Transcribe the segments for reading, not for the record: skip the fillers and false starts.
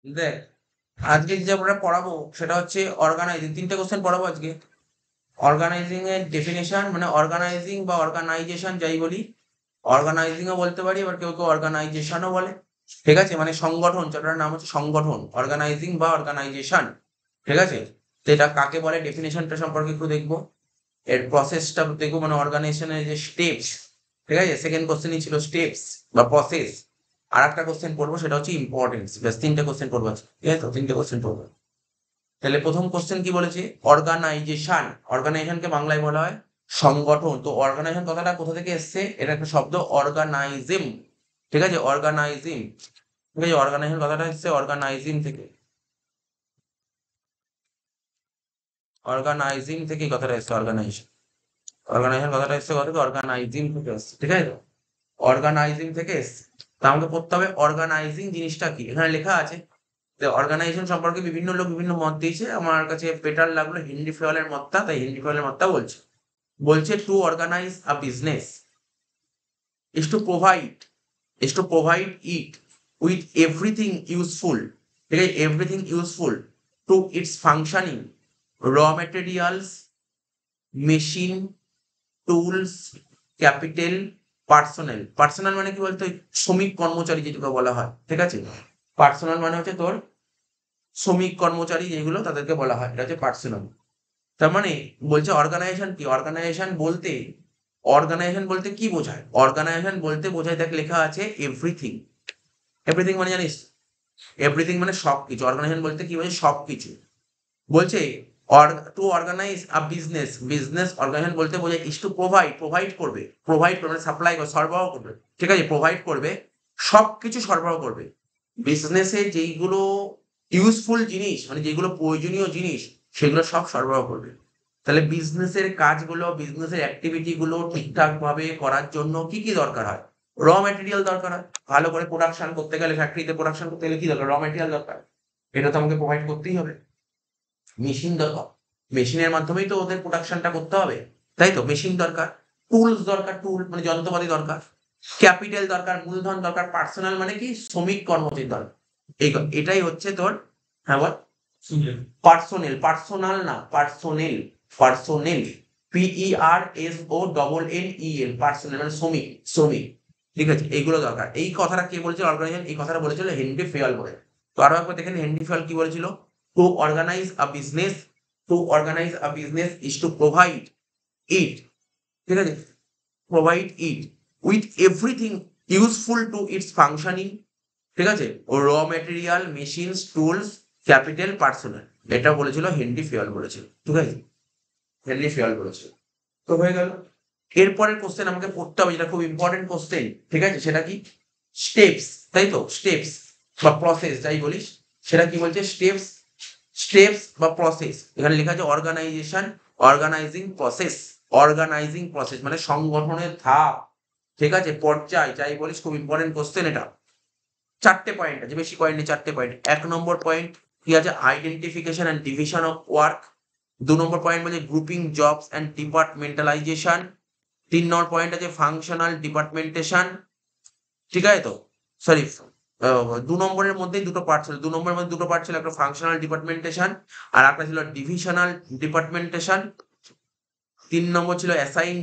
দেখ, আজকে যে আমরা পড়াবো সেটা হচ্ছে অর্গানাইজিং। 3টে কোশ্চেন পড়াবো আজকে। অর্গানাইজিং এর ডেফিনেশন মানে অর্গানাইজিং বা অর্গানাইজেশন যাই বলি, অর্গানাইজিং ও বলতে পারি, আবার কেউ কেউ অর্গানাইজেশনও বলে। ঠিক আছে, মানে সংগঠন, চ্যাপ্টারের নাম হচ্ছে সংগঠন, অর্গানাইজিং বা অর্গানাইজেশন। ঠিক আছে, তো এটা কাকে বলে ডেফিনেশনটা সম্পর্কে একটু দেখবো, এর প্রসেসটা দেখবো, মানে অর্গানাইজেশনের যে স্টেপস। ঠিক আছে, সেকেন্ড কোশ্চেনই ছিল স্টেপস বা প্রসেস। আর একটা কোশ্চেন পড়বো সেটা হচ্ছে ইম্পর্টেন্স। ব্যাস 3টে কোশ্চেন পড়বো আজকে। ঠিক আছে, তো 3টে কোশ্চেন পড়বো। তাহলে প্রথম কোশ্চেন কি বলেছে? অর্গানাইজেশন। অর্গানাইজেশনকে বাংলায় বলা হয় সংগঠন। তো অর্গানাইজেশন কথাটা কোথা থেকে এসছে? এটা একটা শব্দ, অর্গানাইজিম। ঠিক আছে, অর্গানাইজিম। ঠিক আছে, অর্গানাইজেশন কথাটা এসছে অর্গানাইজিম থেকে। অর্গানাইজিং থেকে এই কথাটা এসছে, অর্গানাইজেশন। অর্গানাইজেশন কথাটা এসছে কথা থেকে, অর্গানাইজিং থেকে এসছে। ঠিক আছে, অর্গানাইজিং থেকে এসছে। তা আমাকে পড়তে হবে অর্গানাইজিং জিনিসটা কি। এখানে লেখা আছে যে অর্গানাইজেশন সম্পর্কে বিভিন্ন লোক বিভিন্ন মত দিয়েছে। আমার কাছে বেটার লাগলো হেনরি ফেওয়ালের মতটা, তাই হেনরি ফেওয়ালের মতটা বলছে। বলছে to organise a business is to provide it with everything useful, ঠিক আছে, everything useful to its functioning, raw materials, machine, tools, capital, personal. Personal মানে কি বলতো? শ্রমিক কর্মচারী যেটাকে বলা হয়। ঠিক আছে, পার্সোনাল মানে হচ্ছে তোর শ্রমিক কর্মচারী যেগুলো তাদেরকে বলা হয়, এটা হচ্ছে পার্সোনাল। তার মানে বলছে অর্গানাইজেশন কি? অর্গানাইজেশন বলতে কি বোঝায়? অর্গানাইজেশন বলতে বোঝায়, দেখ লেখা আছে এভরিথিং। এভরিথিং মানে জানিস? এভরিথিং মানে সবকিছু। অর্গানাইজেশন বলতে কি বোঝায়? সবকিছু। বলছে to organise a business, business organisation বলতে বোঝায় ইস টু প্রোভাইড করবে, মানে সাপ্লাই করবে, সরবরাহ করবে। ঠিক আছে, প্রোভাইড করবে, সবকিছু সরবরাহ করবে। বিজনেসে যেইগুলো ইউজফুল জিনিস, মানে যেগুলো প্রয়োজনীয় জিনিস, সেগুলো সব সরবরাহ করবে। তাহলে বিজনেসের কাজগুলো, বিজনেসের অ্যাক্টিভিটি গুলো ঠিকঠাক ভাবে করার জন্য কি কি দরকার হয়? র ম্যাটেরিয়াল দরকার হয়। ভালো করে প্রোডাকশন করতে গেলে, ফ্যাক্টরিতে প্রোডাকশন করতে গেলে কি দরকার? র ম্যাটেরিয়াল দরকার। এটা তো আমাকে প্রোভাইড করতেই হবে। মেশিন দরকার, মেশিনের মাধ্যমেই তো ওদের প্রোডাকশনটা করতে হবে। তাই তো, মেশিন দরকার। টুলস দরকার, টুল মানে যন্ত্রপাতি দরকার। ক্যাপিটাল দরকার, মূলধন দরকার। পার্সোনাল মানে কি? শ্রমিক কর্মচারী দরকার। এটাই হচ্ছে তোর, হ্যাঁ বল। পার্সোনেল, পার্সোনাল না, পার্সোনেল। পার্সোনেল, PERSONNEL, পার্সোনেল মানে শ্রমিক, শ্রমিক। ঠিক আছে, এইগুলো দরকার। এই কথাটা কে বলেছিল? অর্গানাইজেশন এই কথাটা বলেছিল হেনরি ফেয়াল বলে। তো আরো একবার দেখেন হেনরি ফেয়াল কি বলেছিল। To organise a business, is to provide it, ঠিক আছে, provide it with everything useful to its functioning. ঠিক আছে, raw material, machines, tools, capital, personnel. এটা বলেছিল হেনরি ফেয়াল বলেছিল। ঠিক আছে, হেনরি ফেয়াল বলেছিল। তো হয়ে গেল। এরপরের কোশ্চেন আমাকে পড়তে হবে, যেটা খুব ইম্পর্টেন্ট কোশ্চেন। ঠিক আছে, সেটা কি? স্টেপস। তাই তো, স্টেপস বা প্রসেস যাই বলিস, সেটা কি বলছে? স্টেপস, স্টেপস বা প্রসেস। এখানে লেখা আছে organisation, organising process. Organising process মানে সংগঠনের ধাপ। ঠিক আছে, পর্যায় যাই বলিস, খুব ইম্পর্টেন্ট কোশ্চেন এটা। 4টে পয়েন্ট আছে, বেশি পয়েন্ট নেই, 4টে পয়েন্ট। 1 নম্বর পয়েন্ট কি আছে? Identification and division of work. 2 নম্বর পয়েন্ট বলছে গ্রুপিং জবস অ্যান্ড ডিপার্টমেন্টালাইজেশন। 3 নম্বর পয়েন্ট আছে ফাংশনাল ডিপার্টমেন্টেশন। ঠিক আছে তো, সরি, 2 নম্বরের মধ্যেই দুটো পার্ট ছিল। 2 নম্বরের মধ্যে দুটো পার্ট ছিল, একটা ফাংশনাল ডিপার্টমেন্টেশন আর একটা ছিল ডিভিশনাল ডিপার্টমেন্টেশন। 3 নম্বর ছিল অ্যাসাইন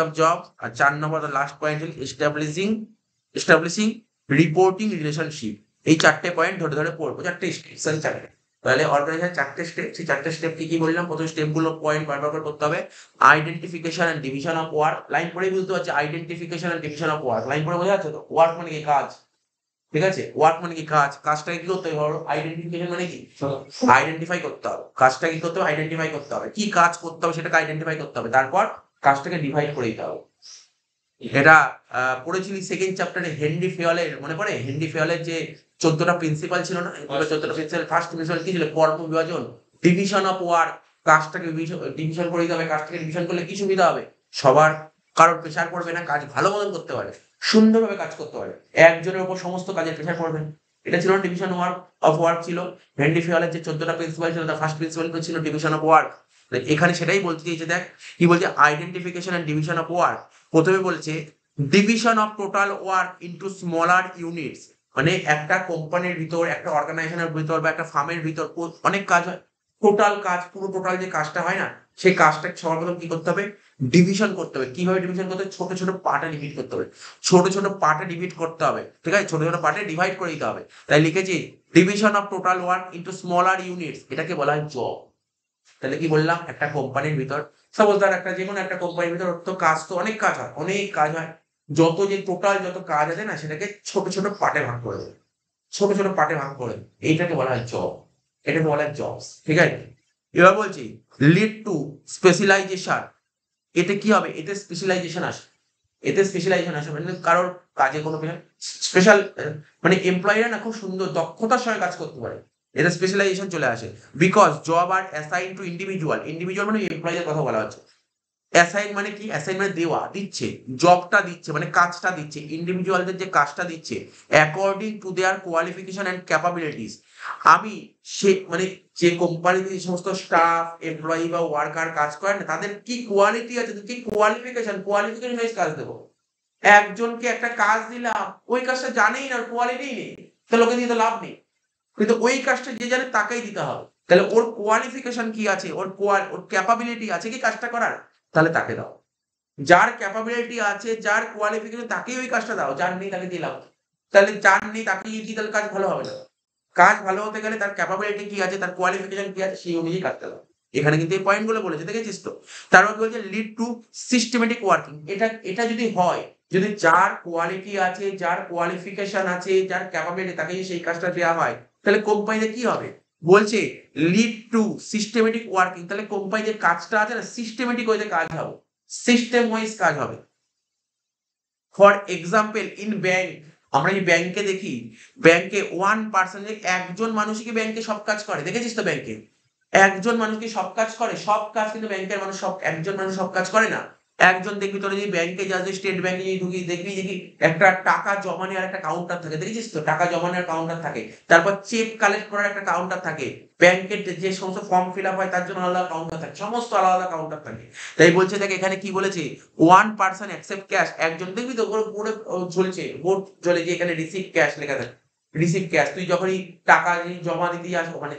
অফ জবস। আর 4 নম্বর লাস্ট পয়েন্ট ছিল এস্টাবলিশিং রিপোর্টিং রিলেশনশিপ। এই 4টে পয়েন্ট ধরে ধরে পড়বো, 4টে স্টেপ, 4টে। তাহলে অর্গানাইজেশন 4টে স্টেপ, সেই 4টে স্টেপ কি কি বললাম? প্রথম স্টেপ গুলো পয়েন্ট বারবার করে করতে হবে। Identification and division of work, line পড়েই বুঝতে পারছি। Identification and division of work, line পড়ে বোঝা যাচ্ছে তো? ওয়ার্ক মানে কি? কাজ। ঠিক আছে, ওয়ার্ক মানে কি? কাজ। কাজটাকে কি করতে হবে? আইডেন্টিফিকেশন মানে কি? আইডেন্টিফাই করতে হবে। কাজটা কি করতে হবে? আইডেন্টিফাই করতে হবে। কি কাজ করতে হবে সেটাকে আইডেন্টিফাই করতে হবে, তারপর কাজটাকে ডিভাইড করে দিতে হবে। এটা পড়েছিলি সেকেন্ড চ্যাপ্টারে হেনরি ফেয়ালের, মনে পড়ে? হেনরি ফেয়ালের যে 14টা প্রিন্সিপাল ছিল না? 14টা প্রিন্সিপাল, ফার্স্ট প্রিন্সিপাল কি ছিল? কর্ম বিভাজন, ডিভিশন অফ ওয়ার্ক। কাজটাকে ডিভিশন করে দিতে হবে। কাজটাকে ডিভিশন করলে কি সুবিধা হবে? সবার, কারোর প্রেশার পড়বে না, কাজ ভালো মতন করতে পারে, সুন্দরভাবে কাজ করতে পারে, একজনের উপর সমস্ত কাজের প্রেশার পড়বে না। এটা ছিল ডিভিশন অফ ওয়ার্ক ছিল। হেনরি ফেয়ালের যে 14টা প্রিন্সিপাল ছিল, তার ফার্স্ট প্রিন্সিপাল ছিল ডিভিশন অফ ওয়ার্ক। এখানে সেটাই বলতে চাইছে, দেখ কি বলছে, identification and division of work. প্রথমে বলছে division of total work into smaller units. মানে একটা কোম্পানির ভিতর, একটা অর্গানাইজেশনের ভিতর বা একটা ফার্মের ভিতর অনেক কাজ হয়। টোটাল কাজ, পুরো টোটাল যে কাজটা হয় না, সেই কাজটা সবার প্রথম কি করতে হবে? ডিভিশন করতে হবে। কিভাবে ডিভিশন করতে হবে? ছোট ছোট পার্টে ডিভিড করতে হবে। ছোট ছোট পার্টে ডিভিড করতে হবে, ঠিক আছে? ছোট ছোট পার্টে ডিভাইড করে দিতে হবে। তাই লিখেছি division of total work into smaller units, এটাকে বলা হয় জব। তাহলে কি বললাম? একটা কোম্পানির ভিতর, সাপোজ ধর একটা যে কোনো একটা কোম্পানির ভিতর তো কাজ, তো অনেক কাজ হয়, অনেক কাজ হয়। যত যে টোটাল যত কাজ আছে না, সেটাকে ছোট ছোট পার্টে ভাগ করে দেবে। ছোট ছোট পার্টে ভাগ করে দেবে। এইটাকে বলা হয় জব। এটাকে বলা হয় জবস, ঠিক আছে? এবার বলছি লিড টু স্পেশালাইজেশন। এতে কি হবে? এতে স্পেশালাইজেশন আসে। এতে স্পেশালাইজেশন আসে মানে কারোর কাজে কোনো স্পেশাল, মানে এমপ্লয়িরা না খুব সুন্দর দক্ষতার সঙ্গে কাজ করতে পারে। এতে স্পেশালাইজেশন চলে আসে। Because job are assign to individual. Individual মানে এমপ্লয়ীদের কথা বলা হচ্ছে। অ্যাসাইন মানে কি? অ্যাসাইন মানে দেওয়া, দিচ্ছে, জবটা দিচ্ছে মানে কাজটা দিচ্ছে, ইন্ডিভিজুয়ালদের যে কাজটা দিচ্ছে according to their qualification and capabilities. আমি সে মানে যে কোম্পানিতে যে সমস্ত স্টাফ, এমপ্লয়ি বা ওয়ার্কার কাজ করেন না, তাদের কি কোয়ালিটি আছে, কি কোয়ালিফিকেশন, কোয়ালিফিকেশন ওয়াইজ কাজ দেবো। একজনকে একটা কাজ দিলাম, ওই কাজটা জানেই না, কোয়ালিটি নেই, তাহলে ওকে দিয়ে তো লাভ নেই। কিন্তু ওই কাজটা যে জানে তাকেই দিতে হবে। তাহলে ওর কোয়ালিফিকেশন কি আছে, ওর ক্যাপাবিলিটি আছে কি কাজটা করার, তাহলে তাকে দাও। যার ক্যাপাবিলিটি আছে, যার কোয়ালিফিকেশন, তাকেই ওই কাজটা দাও। যার নেই তাকে দিয়ে লাভ নেই। তাহলে যার নেই তাকে যদি দিই, তাহলে কাজ ভালো হবে না। কাজ ভালো হতে গেলে তার ক্যাপাবিলিটি কি আছে, তার কোয়ালিফিকেশন কি আছে, সেই অনুযায়ী কাজটা দাও। এখানে কিন্তু এই পয়েন্ট গুলো বলেছে, দেখেছিস তো? তারপর বলছে লিড টু সিস্টেমেটিক ওয়ার্কিং। এটা এটা যদি হয়, যদি যার কোয়ালিটি আছে, যার কোয়ালিফিকেশন আছে, যার ক্যাপাবিলিটি, তাকে যদি সেই কাজটা দেওয়া হয়, তাহলে কোম্পানিতে কি হবে? বলছে লিড টু সিস্টেমেটিক ওয়ার্কিং। তাহলে কোম্পানির কাজটা আছে না, সিস্টেমেটিক ওয়েতে কাজ হবে, সিস্টেম ওয়াইজ কাজ হবে। ফর এক্সাম্পল ইন ব্যাংক, আমরা এই ব্যাংকে দেখি, ব্যাংকে ওয়ান পার্সন, একজন মানুষই কি ব্যাংকে সব কাজ করে? দেখেছিস তো ব্যাংকে একজন মানুষ কি সব কাজ করে? সব কাজ কিন্তু ব্যাংকের মানুষ, সব একজন মানুষ সব কাজ করে না। একজন দেখবি, তোরা যদি ব্যাংকে যাস, স্টেট ব্যাংকে যদি ঢুকি, দেখবি দেখি একটা টাকা জমা নেওয়ার একটা কাউন্টার থাকে, দেখেছিস তো? টাকা জমা নেওয়ার কাউন্টার থাকে, তারপর চেক কালেক্ট করার একটা কাউন্টার থাকে, ব্যাংকের যে সমস্ত ফর্ম ফিল আপ হয় তার জন্য আলাদা কাউন্টার থাকে, সমস্ত আলাদা আলাদা কাউন্টার থাকে। তাই বলছে দেখ এখানে কি বলেছে, ওয়ান পার্সন অ্যাকসেপ্ট ক্যাশ। একজন দেখবি তো ওর বোর্ডে ঝুলছে, বোর্ড জ্বলে, যে এখানে রিসিভ ক্যাশ লেখা থাকে, রিসিভ ক্যাশ। তুই যখনই টাকা জমা দিতে যাস ওখানে,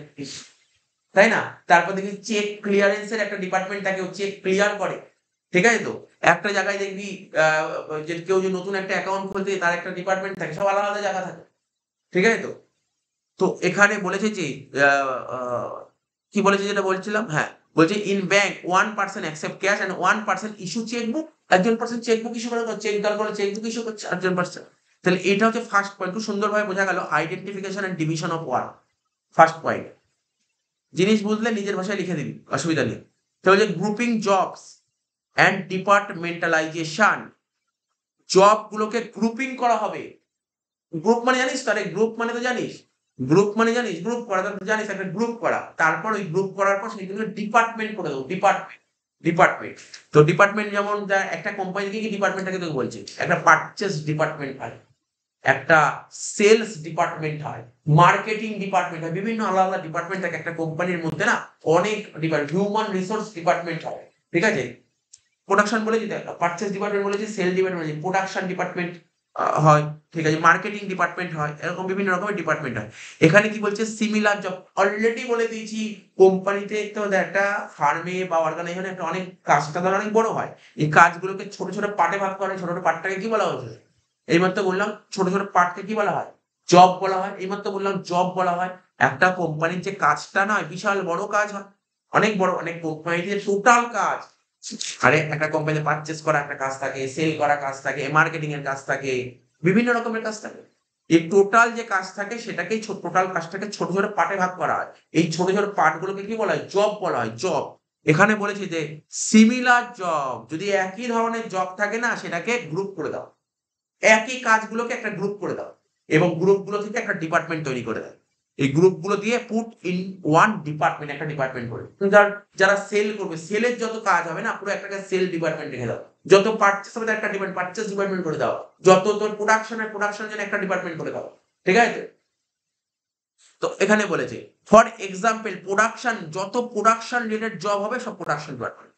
তাই না? তারপর দেখবি চেক ক্লিয়ারেন্সের একটা ডিপার্টমেন্ট থাকে, ও চেক ক্লিয়ার করে, ঠিক আছে তো? একটা জায়গায় দেখবি যে কেউ যে নতুন একটা অ্যাকাউন্ট খুলতে, তার একটা ডিপার্টমেন্ট থাকে, সব আলাদা আলাদা জায়গা থাকে, ঠিক আছে তো? তো এখানে বলেছে যে কি বলেছে, যেটা বলছিলাম, হ্যাঁ, বলছে in bank one person accept cash and one person issue chequebook. একজন পার্সন চেকবুক ইস্যু করে, চেক দরকার হলে চেকবুক ইস্যু করছে একজন পার্সন। তাহলে এটা হচ্ছে ফার্স্ট পয়েন্ট। খুব সুন্দরভাবে বোঝা গেল identification and division of work. First point, জিনিস বুঝলে নিজের ভাষায় লিখে দিবি, অসুবিধা নেই। তো হচ্ছে গ্রুপিং জবস অ্যান্ড ডিপার্টমেন্টালাইজেশন। জব গুলোকে গ্রুপিং করা হবে। গ্রুপ মানে জানিস তো? আরে গ্রুপ মানে তো জানিস, গ্রুপ মানে জানিস, গ্রুপ করা তো জানিস, একটা গ্রুপ করা। তারপর ওই গ্রুপ করার পর সেইগুলো ডিপার্টমেন্ট করে দেবো, ডিপার্টমেন্ট, ডিপার্টমেন্ট। তো ডিপার্টমেন্ট যেমন একটা কোম্পানি থেকে কি ডিপার্টমেন্টটাকে তোকে বলছি, একটা পারচেস ডিপার্টমেন্ট হয়, একটা সেলস ডিপার্টমেন্ট হয়, মার্কেটিং ডিপার্টমেন্ট হয়, বিভিন্ন আলাদা আলাদা ডিপার্টমেন্ট থাকে একটা কোম্পানির মধ্যে না, অনেক ডিপার্টমেন্ট, হিউম্যান রিসোর্স ডিপার্টমেন্ট হয়, ঠিক আছে? প্রোডাকশন বলেছি, পারচেস ডিপার্টমেন্ট বলেছি, সেল ডিপার্টমেন্ট বলেছি, প্রোডাকশন ডিপার্টমেন্ট হয়, ঠিক আছে, মার্কেটিং ডিপার্টমেন্ট হয়, এরকম বিভিন্ন রকমের ডিপার্টমেন্ট হয়। এখানে কি বলছে, সিমিলার জব। অলরেডি বলে দিয়েছি, কোম্পানিতে তো একটা ফার্মে বা অর্গানাইজেশনে একটা অনেক কাজটা ধর অনেক বড় হয়, এই কাজগুলোকে ছোট ছোট পার্টে ভাগ করে, ছোট ছোট পার্টটাকে কি বলা হয়েছে? এইমাত্র বললাম ছোট ছোট পার্টকে কি বলা হয়? জব বলা হয়। এইমাত্র বললাম জব বলা হয়। একটা কোম্পানির যে কাজটা নয়, বিশাল বড় কাজ হয়, অনেক বড়, অনেক কোম্পানিতে টোটাল কাজ। আরে একটা কোম্পানিতে পারচেস করা একটা কাজ থাকে, সেল করা কাজ থাকে, মার্কেটিং এর কাজ থাকে, বিভিন্ন রকমের কাজ থাকে। এই টোটাল যে কাজ থাকে সেটাকেই টোটাল কাজটাকে ছোট ছোট পার্টে ভাগ করা হয়। এই ছোট ছোট পার্ট গুলোকে কি বলা হয়? জব বলা হয়, জব। এখানে বলেছি যে সিমিলার জব, যদি একই ধরনের জব থাকে না, সেটাকে গ্রুপ করে দাও। একই কাজগুলোকে একটা গ্রুপ করে দাও, এবং গ্রুপগুলো থেকে একটা ডিপার্টমেন্ট তৈরি করে দাও। এই গ্রুপগুলো দিয়ে পুট ইন ওয়ান ডিপার্টমেন্ট, একটা ডিপার্টমেন্ট করে। যারা সেল করবে, সেলের যত কাজ হবে না, পুরো একটা সেল ডিপার্টমেন্ট রেখে দাও। যত পারচেস হবে একটা ডিপার্টমেন্ট, পারচেস ডিপার্টমেন্ট করে দাও। যত তোর প্রোডাকশনের জন্য একটা ডিপার্টমেন্ট করে দাও, ঠিক আছে? তো এখানে বলেছে ফর এক্সাম্পল প্রোডাকশন, যত প্রোডাকশন রিলেটেড জব হবে সব প্রোডাকশন ডিপার্টমেন্ট,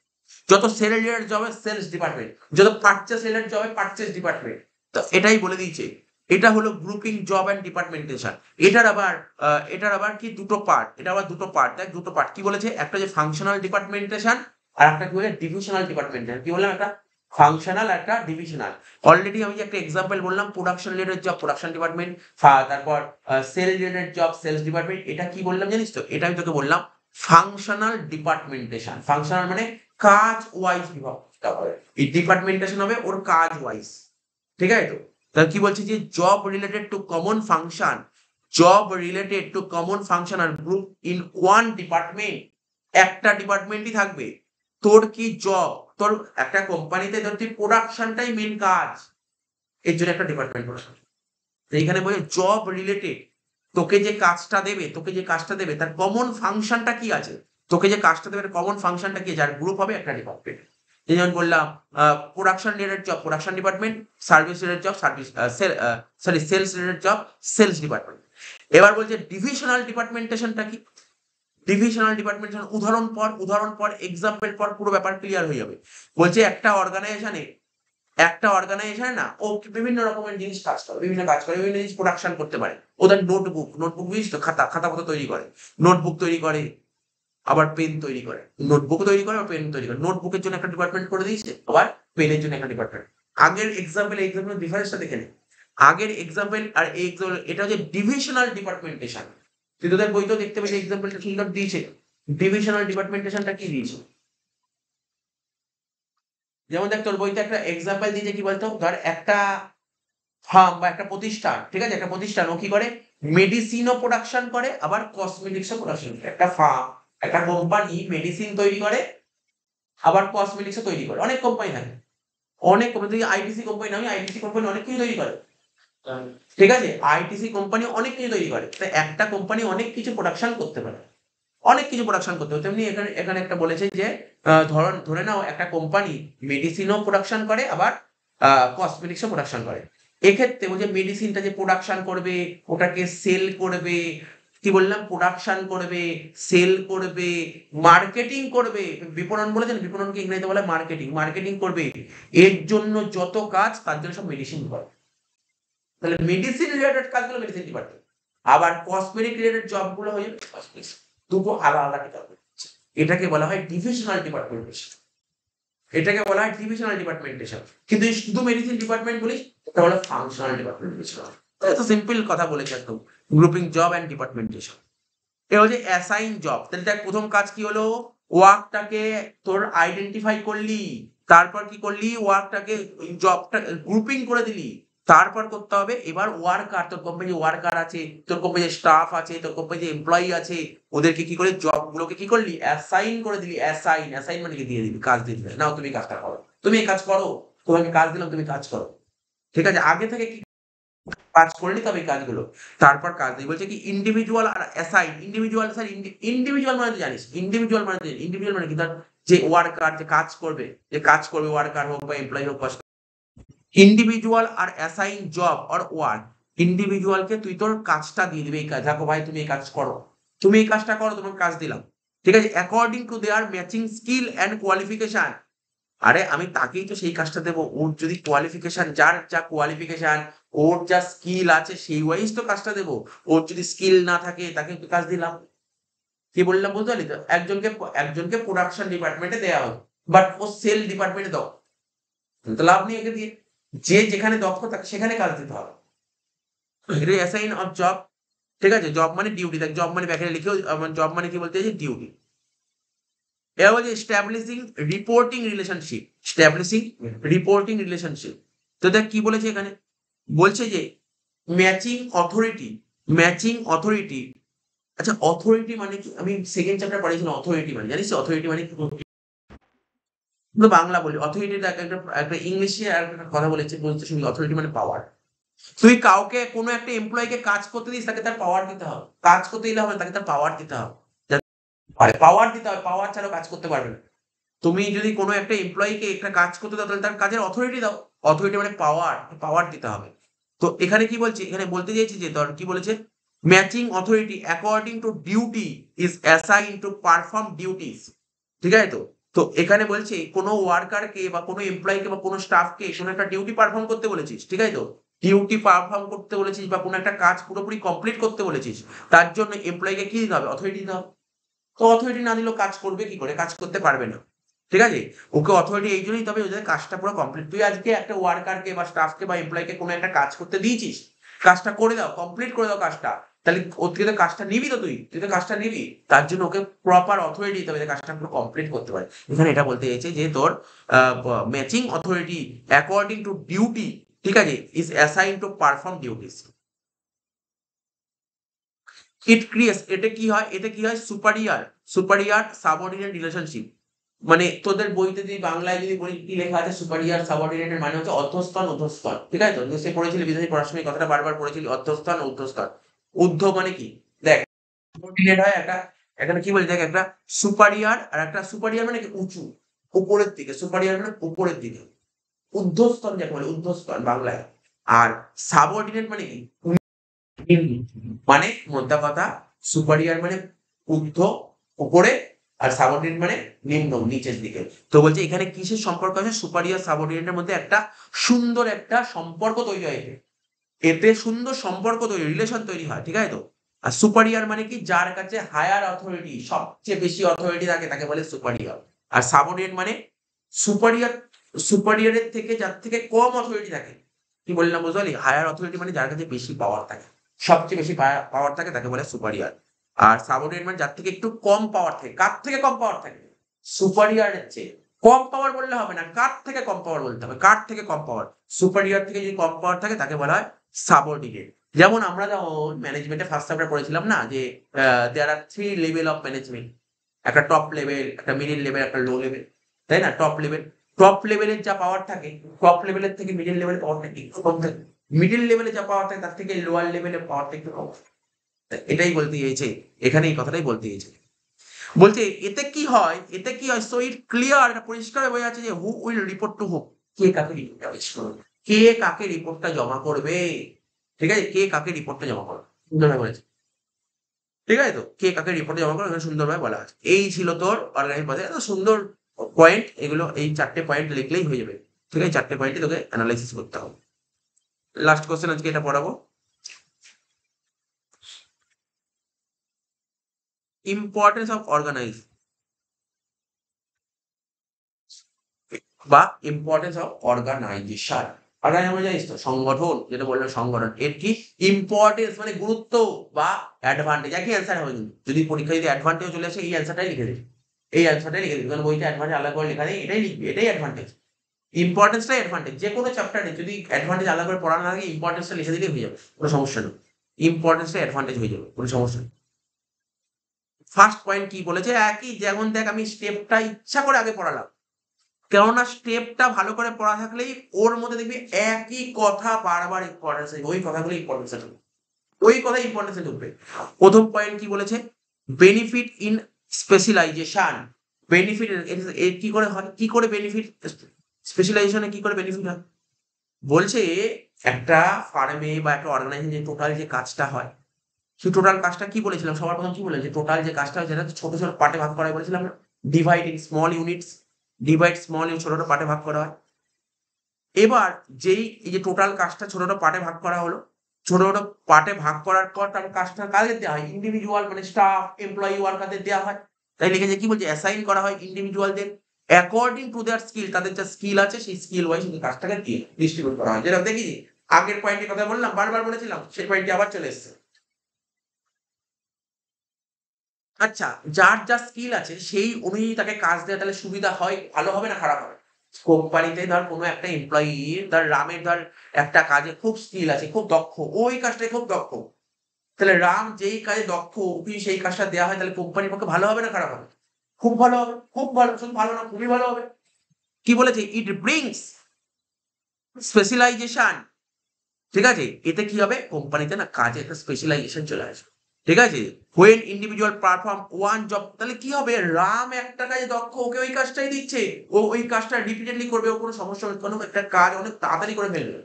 যত সেল রিলেটেড জব হবে সেলস ডিপার্টমেন্ট, যত পারচেস রিলেটেড জব হবে পারচেস ডিপার্টমেন্ট। তো এটাই বলে দিয়েছে এটা হলো গ্রুপিং জব অ্যান্ড ডিপার্টমেন্টেশন। এটার আবার কি দুটো পার্ট, এটা আবার দুটো পার্ট, দেখ দুটো পার্ট কি বলেছে, একটা যে ফাংশনাল ডিপার্টমেন্টেশন আর একটা কি বলে ডিভিশনাল ডিপার্টমেন্টেশন। কি বললাম, একটা ফাংশনাল একটা ডিভিশনাল। অলরেডি আমি যে একটা এক্সাম্পল বললাম, production related job production department, তারপর sale related job sales department. এটা কি বললাম জানিস তো, এটা আমি তোকে বললাম ফাংশনাল ডিপার্টমেন্টেশন। ফাংশনাল মানে কাজ ওয়াইজ বিভাগ হবে, এই ডিপার্টমেন্টেশন হবে ওর কাজ ওয়াইজ। ঠিক আছে তো, তাহলে কি বলছে যে job related to common function, job related to common function are group in one department. একটা ডিপার্টমেন্টই থাকবে। তোর কি জব, তোর একটা কোম্পানিতে ধর তুই প্রোডাকশনটাই মেন কাজ, এর জন্য একটা ডিপার্টমেন্ট বসে। এইখানে বলে জব রিলেটেড, তোকে যে কাজটা দেবে তার কমন ফাংশনটা কি আছে, তোকে যে কাজটা দেবে কমন ফাংশনটা কি, যার গ্রুপ হবে একটা ডিপার্টমেন্ট। যেমন বললাম production related job production department, service related job service sales related job sales department. এবার বলছে ডিভিশনাল ডিপার্টমেন্টেশনটা কি, ডিভিশনাল ডিপার্টমেন্টেশন উদাহরণ পর এক্সাম্পল পর পুরো ব্যাপার ক্লিয়ার হয়ে যাবে। বলছে একটা অর্গানাইজেশনে না ও বিভিন্ন রকমের জিনিস কাজ করে, বিভিন্ন জিনিস প্রোডাকশন করতে পারে। ওদের নোটবুক বুঝিস তো, খাতা পত্র তৈরি করে, নোটবুক তৈরি করে, আবার পেন তৈরি করে, নোটবুক তৈরি করে আবার পেন তৈরি করে। নোটবুকের জন্য একটা ডিপার্টমেন্ট করে দিয়েছে, আবার পেনের জন্য একটা ডিপার্টমেন্ট। আগের এক্সাম্পল ডিফারেন্সটা দেখে নে। আগের এক্সাম্পল আর এই এক্সাম্পল, এটা হচ্ছে ডিভিশনাল ডিপার্টমেন্টেশন। তুই তোদের বইতেও দেখতে পেয়েছি এক্সাম্পলটা সুন্দর দিয়েছে। ডিভিশনাল ডিপার্টমেন্টেশনটা কি দিয়েছে, যেমন দেখ তোর বইতে একটা এক্সাম্পল দিয়েছে, কি বলতো, ধর একটা ফার্ম বা একটা প্রতিষ্ঠান, ঠিক আছে, একটা প্রতিষ্ঠান ও কি করে, মেডিসিনও প্রোডাকশন করে আবার কসমেটিক্সও প্রোডাকশন করে। একটা ফার্ম, একটা কোম্পানি মেডিসিন তৈরি করে আবার কসমেটিক্সও তৈরি করে। অনেক কোম্পানি থাকে, অনেক কোম্পানি, আইটিসি কোম্পানি, আমি আইটিসি কোম্পানি অনেক কিছু তৈরি করে। ঠিক আছে, আইটিসি কোম্পানি অনেক কিছু তৈরি করে। তাই একটা কোম্পানি অনেক কিছু প্রোডাকশন করতে পারে, অনেক কিছু প্রোডাকশন করতে হবে। তেমনি এখানে একটা বলেছে যে ধরে নাও একটা কোম্পানি মেডিসিনও প্রোডাকশন করে আবার কসমেটিক্সও প্রোডাকশন করে। এক্ষেত্রে ওই যে মেডিসিনটা যে প্রোডাকশন করবে, ওটাকে সেল করবে, কি বললাম, প্রোডাকশন করবে, সেল করবে, মার্কেটিং করবে। বিপণন বলেছেন, বিপণনকে ইংরেজিতে বলে মার্কেটিং, মার্কেটিং করবে। এর জন্য যত কাজ, তার জন্য সব মেডিসিন করে। তাহলে মেডিসিন রিলেটেড কাজগুলো মেডিসিন ডিপার্টমেন্ট, আবার কসমেটিক রিলেটেড জবগুলো হয়ে যাবে কসমেটিক্স। দুটো আলাদা ডিপার্টমেন্ট, এটাকে বলা হয় ডিভিশনাল ডিপার্টমেন্টেশন। এটাকে বলা হয় ডিভিশনাল ডিপার্টমেন্টেশন। কিন্তু এই শুধু মেডিসিন ডিপার্টমেন্ট বলি, এটা হলো ফাংশনাল ডিপার্টমেন্টেশন। তো সিম্পল কথা বলেছে একদম, গ্রুপিং জব অ্যান্ড ডিপার্টমেন্টেশন। এ হচ্ছে অ্যাসাইন জব। তাহলে দেখ প্রথম কাজ কি হলো, ওয়ার্কটাকে তোর আইডেন্টিফাই করলি, তারপর কি করলি, ওয়ার্কটাকে জবটা গ্রুপিং করে দিলি, তারপর করতে হবে এবার ওয়ার্কার, তোর কোম্পানি ওয়ার্কার আছে, তোর কোম্পানি স্টাফ আছে, তোর কোম্পানি এমপ্লয়ি আছে, ওদেরকে কি করে জব গুলোকে কি করলি, অ্যাসাইন করে দিলি। অ্যাসাইন মানে কি, দিয়ে দিবি, কাজ দিয়ে দিবি, নাও তুমি কাজটা করো, তুমি এই কাজ করো, তোমাকে কাজ দিলাম, তুমি কাজ করো। ঠিক আছে, আগে থেকে কি কাজ করে নিতে হবে এই কাজগুলো, তারপর কাজ দিই। বলছে কি ইন্ডিভিজুয়াল আর অ্যাসাইন। ইন্ডিভিজুয়াল স্যার, ইন্ডিভিজুয়াল মানে তো জানিস, ইন্ডিভিজুয়াল মানে কি, তার যে ওয়ার্কার যে কাজ করবে, ওয়ার্কার হোক বা এমপ্লয়ি হোক, ইন্ডিভিজুয়াল আর অ্যাসাইন জব অর ওয়ার্ক। ইন্ডিভিজুয়ালকে তুই তোর কাজটা দিয়ে দিবি, এই কাজ, দেখো ভাই তুমি এই কাজ করো, তুমি এই কাজটা করো, তোমাকে কাজ দিলাম। ঠিক আছে, according to their matching skill and qualification. আরে আমি তাকেই তো সেই কাজটা দেবো, ওর যদি কোয়ালিফিকেশন, যার যা কোয়ালিফিকেশন, ওর যা স্কিল আছে সেই ওয়াইজ তো কাজটা দেবো। ওর যদি স্কিল না থাকে, তাকে কাজ দিলাম। কি বললাম বুঝতে পারলি তো, একজনকে প্রোডাকশন ডিপার্টমেন্টে দেওয়া হবে, বাট ও সেল ডিপার্টমেন্টে দাও, তো লাভ নেই একে দিয়ে। যে যেখানে দক্ষ থাকে সেখানে কাজ দিতে হবে। Assign of job. ঠিক আছে, জব মানে ডিউটি, দেখ জব মানে ব্যাকে লিখেও, জব মানে কি বলতে চাইছে, ডিউটি। এবার বলছে স্ট্যাবলিশিং রিপোর্টিং রিলেশনশিপ, তো দেখ কি বলেছে এখানে, বলছে যে ম্যাচিং অথরিটি। আচ্ছা, অথরিটি মানে কি, আমি সেকেন্ড চ্যাপ্টার পড়েছিলাম অথরিটি মানে, জানিস অথরিটি মানে কি, বাংলা বলি অথরিটিটা একটা ইংলিশে আর একটা কথা বলেছে, বলতে শুনি অথরিটি মানে পাওয়ার। তুই কাউকে, কোনো একটা এমপ্লয়িকে কাজ করতে দিস, তাকে তার পাওয়ার দিতে হবে, কাজ করতে দিলে হবে, তাকে তার পাওয়ার দিতে হবে, পাওয়ার দিতে হবে, পাওয়ার ছাড়া কাজ করতে পারবে না। তুমি যদি কোনো একটা এমপ্লয়িকে একটা কাজ করতে দাও, তাহলে তার কাজের অথরিটি দাও। অথরিটি মানে পাওয়ার দিতে হবে। তো এখানে কি বলছে, এখানে বলতে চাইছি যে ধর কি বলেছে, matching authority according to duty is assign to perform duties. ঠিক আছে তো, তো এখানে বলছে কোনো ওয়ার্কারকে বা কোনো এমপ্লয়িকে বা কোনো স্টাফকে কোনো একটা ডিউটি পারফর্ম করতে বলেছিস, ঠিক আছে তো, ডিউটি পারফর্ম করতে বলেছিস বা কোনো একটা কাজ পুরোপুরি কমপ্লিট করতে বলেছিস, তার জন্য এমপ্লয়িকে কি দিতে হবে? অথরিটি দিতে হবে। তো অথরিটি না দিলেও কাজ করবে কি করে? কাজ করতে পারবে না। ঠিক আছে? ওকে অথরিটি এই জন্যই দিতে হবে, ও যাতে কাজটা পুরো কমপ্লিট। তুই আজকে একটা ওয়ার্কারকে বা স্টাফকে বা এমপ্লয়িকে কোনো একটা কাজ করতে দিয়েছিস, কাজটা করে দাও, কমপ্লিট করে দাও কাজটা। তাহলে ওর থেকে তো কাজটা নিবি তো তুই তো কাজটা নিবি। তার জন্য ওকে প্রপার অথরিটি দিতে হবে যে কাজটা পুরো কমপ্লিট করতে পারে। এখানে এটা বলতে চাইছে যে তোর matching authority according to duty, ঠিক আছে, is assign to perform duties. It creates, এটা কি হয় সুপারিয়ার সাবঅর্ডিনেট রিলেশনশিপ। মানে তোদের বইতে যদি বাংলায় যদি বলি কি লেখা আছে, সুপারিয়ার সাবঅর্ডিনেটের মানে হচ্ছে অধ্যস্তন অধস্তন, ঠিক আছে তো? সে পড়েছিলি বিদেশি পড়ার সময় কথাটা বারবার পড়েছিলি, অধ্যস্তন অধস্তন। ঊর্ধ্ব মানে কি? দেখ, সাবঅর্ডিনেট হয় একটা, এখানে কি বলি দেখ, একটা সুপারিয়ার আর একটা সুপারিয়ার মানে কি উঁচু, উপরের দিকে, সুপারিয়ার মানে উপরের দিকে, ঊর্ধ্বস্তন যাকে বলে ঊর্ধ্বস্তন বাংলায়। আর সাবঅর্ডিনেট মানে কি? মানে মোদ্দা কথা, সুপারিয়ার মানে ঊর্ধ্ব উপরে, আর সাবঅর্ডিনেট মানে নিম্ন নিচের দিকে। তো বলছে এখানে কিসের সম্পর্ক আছে? সুপারিয়ার সাবঅর্ডিনেটের মধ্যে একটা সুন্দর একটা সম্পর্ক তৈরি হয়, এতে সুন্দর সম্পর্ক তৈরি, রিলেশন তৈরি হয়, ঠিক আছে তো? আর সুপারিয়ার মানে কি? যার কাছে হায়ার অথরিটি, সবচেয়ে বেশি অথরিটি থাকে তাকে বলে সুপারিয়ার। আর সাবঅর্ডিনেট মানে সুপারিয়ার, সুপারিয়ারের থেকে যার থেকে কম অথরিটি থাকে। কি বললাম বুঝতে পারলি? হায়ার অথরিটি মানে যার কাছে বেশি পাওয়ার থাকে, সবচেয়ে বেশি পাওয়ার থাকে তাকে বলে সুপারিয়ার। আর সাবঅর্ডিনেট মানে যার থেকে একটু কম পাওয়ার থাকে। কার থেকে কম পাওয়ার থাকে? সুপারিয়ারের চেয়ে। কম পাওয়ার বললে হবে না, কার থেকে কম পাওয়ার বলতে হবে, কার থেকে কম পাওয়ার। সুপারিয়ার থেকে যদি কম পাওয়ার থাকে তাকে বলা হয় সাবঅর্ডিনেট। যেমন আমরা যেমন ম্যানেজমেন্টে ফার্স্ট চ্যাপ্টারে পড়েছিলাম না যে দেয়ার আর 3 লেভেল অফ ম্যানেজমেন্ট। একটা টপ লেভেল, একটা মিডল লেভেল, একটা লো লেভেল, তাই না? টপ লেভেলের যা পাওয়ার থাকে, টপ লেভেলের থেকে মিডল লেভেলের পাওয়ারটা একটু কম থাকে। মিডল লেভেলে যা পাওয়ার থাকে তার থেকে লোয়ার লেভেলের পাওয়ারটা একটু কম। এটাই বলতে চেয়েছে, এখানে এই কথাটাই বলতে চেয়েছে। বলছে এতে কি হয়, সো ইট ক্লিয়ার, এটা পরিষ্কার বোঝা যাচ্ছে যে হু উইল রিপোর্ট টু হু, কে কাকে রিপোর্টটা পেশ করবে, কে কাকে রিপোর্টটা জমা করবে। ঠিক আছে, কে কাকে রিপোর্টটা জমা করবে, সুন্দরভাবে বলেছে। ঠিক আছে তো? কে কাকে রিপোর্টটা জমা করবে এখানে সুন্দরভাবে বলা আছে। এই ছিল তোর অর্গানাইজ পথে এত সুন্দর পয়েন্ট, এগুলো এই 4টে পয়েন্ট লিখলেই হয়ে যাবে। ঠিক আছে, 4টে পয়েন্টই তোকে অ্যানালাইসিস করতে হবে। লাস্ট কোশ্চেন আজকে এটা পড়াবো। ইম্পর্টেন্স অফ অর্গানাইজ বা ইম্পর্টেন্স অফ অর্গানাইজেশন। অর্গানাইজ আমরা জানিস তো সংগঠন, যেটা বললাম সংগঠন। এর কি ইম্পর্টেন্স মানে গুরুত্ব বা অ্যাডভান্টেজ, একই অ্যান্সার হবে কিন্তু। যদি পরীক্ষায় যদি অ্যাডভান্টেজ চলে আসে এই অ্যান্সারটাই লিখে দিবি, এই অ্যান্সারটাই লিখে দিবি, কারণ বইটা অ্যাডভান্টেজ আলাদা করে লেখা নেই, এটাই লিখবি, এটাই অ্যাডভান্টেজ। ইম্পর্টেন্সটাই অ্যাডভান্টেজ, যে কোনো চ্যাপ্টারে যদি অ্যাডভান্টেজ আলাদা করে পড়ানো থাকে ইম্পর্টেন্সটা লিখে দিলেই হয়ে যাবে, কোনো সমস্যা নেই। ইম্পর্টেন্সটা অ্যাডভান্টেজ হয়ে যাবে, কোনো সমস্যা নেই। ফার্স্ট পয়েন্ট কি বলেছে? একই, যেমন দেখ আমি স্টেপটা ইচ্ছা করে আগে পড়ালাম, কেননা স্টেপটা ভালো করে পড়া থাকলেই ওর মধ্যে দেখবি একই কথা বারবার ইম্পর্টেন্স, ওই কথাগুলো ইম্পর্টেন্স ঢুকবে, ওই কথা ইম্পর্টেন্স ঢুকবে। প্রথম পয়েন্ট কি বলেছে? Benefit in specialisation. বেনিফিট কি করে হয়, কি করে বেনিফিট, স্পেশালাইজেশনে কি করে বেনিফিট হয়? বলছে একটা ফার্মে বা একটা অর্গানাইজেশন যে টোটাল যে কাজটা হয়, সেই টোটাল কাজটা কি বলেছিলাম সবার প্রথম, কি বলেছে? যে টোটাল যে কাজটা হয় সেটা ছোট ছোট পার্টে ভাগ করা হয় বলেছিলাম না, divide in small units, divide small unit, ছোট ছোট পার্টে ভাগ করা হয়। এবার যেই এই যে টোটাল কাজটা ছোট ছোট পার্টে ভাগ করা হলো, ছোট ছোট পার্টে ভাগ করার পর তার কাজটা কাদের দেওয়া হয়? ইন্ডিভিজুয়াল মানে স্টাফ, এমপ্লয়ি, ওয়ার্কারদের দেওয়া হয়। তাই লিখেছে কি বলছে? অ্যাসাইন করা হয় ইন্ডিভিজুয়ালদের অ্যাকর্ডিং টু দেয়ার স্কিল, তাদের যা স্কিল আছে সেই স্কিল ওয়াইজ সেই কাজটাকে দিয়ে ডিস্ট্রিবিউট করা হয়। যেটা দেখি আগের পয়েন্টের কথা বললাম, বারবার বলেছিলাম, সেই পয়েন্টে আবার চলে এসেছে। আচ্ছা, যার যা স্কিল আছে সেই অনুযায়ী তাকে কাজ দেওয়া তাহলে সুবিধা হয়, ভালো হবে না খারাপ হবে? কোম্পানিতে ধর কোনো একটা এমপ্লয়ি, ধর রামের ধর একটা কাজে খুব স্কিল আছে, খুব দক্ষ, ওই কাজটায় খুব দক্ষ, তাহলে রাম যেই কাজে দক্ষ ওকে সেই কাজটা দেওয়া হয়, তাহলে কোম্পানির পক্ষে ভালো হবে না খারাপ হবে? খুব ভালো হবে, খুব ভালো, শুধু ভালো না খুবই ভালো হবে। কি বলেছে? It brings specialisation. ঠিক আছে, এতে কি হবে? কোম্পানিতে না কাজে একটা স্পেশালাইজেশন চলে আসবে। ঠিক আছে, when individual perform one job, তাহলে কি হবে? রাম একটা কাজে দক্ষ, ওকে ওই কাজটাই দিচ্ছে, ও ওই কাজটা রিপিটেডলি করবে, ও কোনো সমস্যা হবে, কোনো একটা কাজ অনেক তাড়াতাড়ি করে ফেলবে,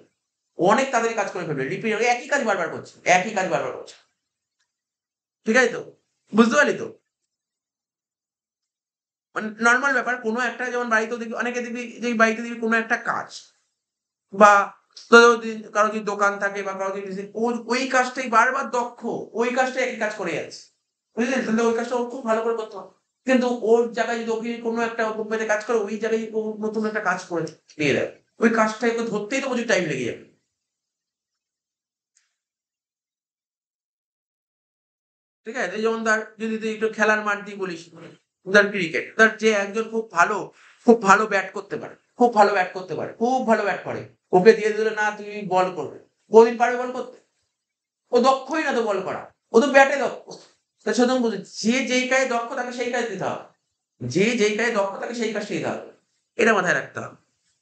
অনেক তাড়াতাড়ি কাজ করে ফেলবে, রিপিট একই কাজ বারবার করছে, একই কাজ বারবার করছে। ঠিক আছে তো? বুঝতে পারলি তো? মানে নরমাল ব্যাপার, কোনো একটা যেমন বাড়িতেও দেখবি, অনেকে দেখবি যে বাড়িতে দেখবি কোনো একটা কাজ বা তো কারো যদি দোকান থাকে বা কারো যদি ওই কাজটাই বারবার দক্ষ, ওই কাজটাই একই কাজ করে যাচ্ছে। বুঝলেন? তাহলে ওই কাজটা ওর খুব ভালো করে করতে হবে। কিন্তু ওর জায়গায় যদি ওকে কোনো একটা কোম্পানিতে কাজ করে, ওই জায়গায় ও নতুন একটা কাজ করে দিয়ে দেয়। ওই কাজটাকে ধরতেই তো প্রচুর টাইম লেগে যাবে। ঠিক আছে? এই যেমন ধর যদি তুই একটু খেলার মাঠ দিয়ে বলিস, ধর ক্রিকেট। ধর যে একজন খুব ভালো ব্যাট করতে পারে। খুব ভালো ব্যাট করতে পারে। খুব ভালো ব্যাট করে। ওকে দিয়ে দিল না তুমি বল করবে। কোনদিন পারবে বল করতে? ও দক্ষই না তো বল করা। ও তো ব্যাটে দক্ষ। তা সুতরাং বুঝি যে যেই কাজে দক্ষ তাকে সেই কাজ দিতে হবে। যে যেই কাজে দক্ষ তাকে সেই কাজটা দিতে হবে। এটা মাথায় রাখতে হবে।